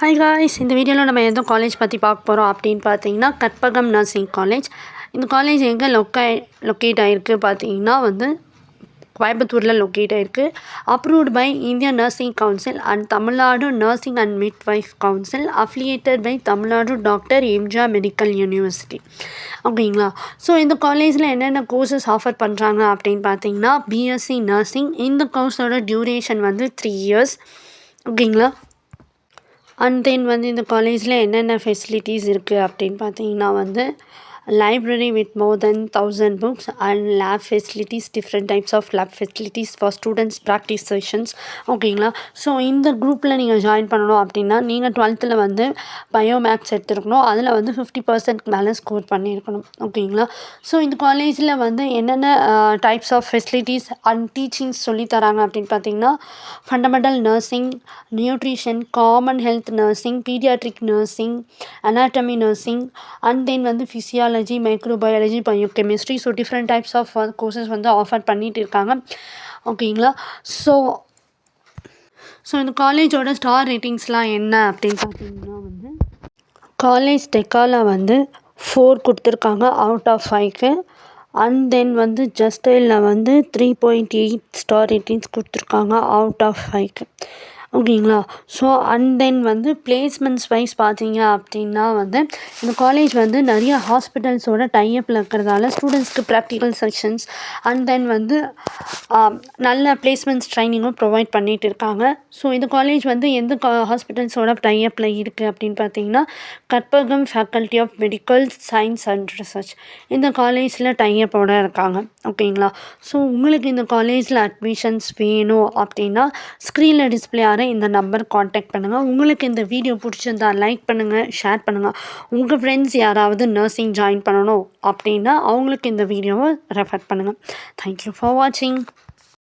Hi guys, இந்த வீடியோவில் நம்ம எந்த காலேஜ் பற்றி பார்க்க போகிறோம் அப்படின்னு பார்த்தீங்கன்னா கற்பகம் நர்சிங் காலேஜ். இந்த காலேஜ் எங்கே லொக்கேட் ஆகிருக்கு பார்த்தீங்கன்னா கோயம்புத்தூரில் லொக்கேட் ஆகிருக்கு. Approved by Indian nursing council and Tamil Nadu nursing and midwife council, affiliated by Tamil Nadu doctor MGR medical university. ஓகேங்களா. ஸோ இந்த காலேஜில் என்னென்ன கோர்சஸ் ஆஃபர் பண்ணுறாங்க அப்படின்னு பார்த்தீங்கன்னா பிஎஸ்சி நர்சிங். இந்த கோர்ஸோட டியூரேஷன் 3 years. ஓகேங்களா. அண்ட் தென் இந்த காலேஜில் என்னென்ன ஃபெசிலிட்டிஸ் இருக்குது அப்படின்னு பார்த்தீங்கன்னா library with more than 1000 books and lab facilities, different types of lab facilities for students practice sessions. ஓகேங்களா. ஸோ இந்த குரூப்பில் நீங்கள் ஜாயின் பண்ணணும் அப்படின்னா நீங்கள் 12th பயோமேக்ஸ் எடுத்துருக்கணும். அதில் 50% மேலே ஸ்கோர் பண்ணியிருக்கணும். ஓகேங்களா. ஸோ இந்த காலேஜில் என்னென்ன types of facilities and teachings சொல்லித்தராங்க அப்படின்னு பார்த்தீங்கன்னா fundamental nursing, nutrition, common health nursing, pediatric nursing, anatomy nursing, and then physiology, microbiology, biochemistry. So different types of courses offer பண்ணிகிட்டு இருக்காங்க. ஓகேங்களா. ஸோ இந்த காலேஜோட ஸ்டார் ரேட்டிங்ஸ்லாம் என்ன அப்படின்னு பார்த்தீங்கன்னா காலேஜ் டெக்காவில் 4 கொடுத்துருக்காங்க அவுட் ஆஃப் 5க்கு. அண்ட் தென் ஜஸ்டைலில் 3.8 ஸ்டார் ரேட்டிங்ஸ் கொடுத்துருக்காங்க அவுட் ஆஃப் 5க்கு. ஓகேங்களா. So and then placements wise பார்த்தீங்க அப்படின்னா இந்த காலேஜ் நிறைய ஹாஸ்பிட்டல்ஸோட டைப்பில் இருக்கிறதால ஸ்டூடெண்ட்ஸ்க்கு ப்ராக்டிக்கல் செக்ஷன்ஸ் அண்ட் தென் நல்ல பிளேஸ்மெண்ட்ஸ் ட்ரைனிங்கும் ப்ரொவைட் பண்ணிகிட்டு இருக்காங்க. ஸோ இந்த காலேஜ் எந்த ஹாஸ்பிட்டல்ஸோட டைப்பில் இருக்குது அப்படின்னு பார்த்தீங்கன்னா Karpagam faculty of medical science and research இந்த காலேஜில் டைப்போட இருக்காங்க. ஓகேங்களா. ஸோ உங்களுக்கு இந்த காலேஜில் அட்மிஷன்ஸ் வேணும் அப்படின்னா ஸ்க்ரீனில் டிஸ்பிளே ஆகிற இந்த நம்பர் காண்டாக்ட் பண்ணுங்கள். உங்களுக்கு இந்த வீடியோ பிடிச்சிருந்தா லைக் பண்ணுங்கள், ஷேர் பண்ணுங்கள். உங்கள் ஃப்ரெண்ட்ஸ் யாராவது நர்சிங் ஜாயின் பண்ணணும் அப்படின்னா அவங்களுக்கு இந்த வீடியோவை ரெஃபர் பண்ணுங்கள். தேங்க்யூ ஃபார் வாட்சிங்.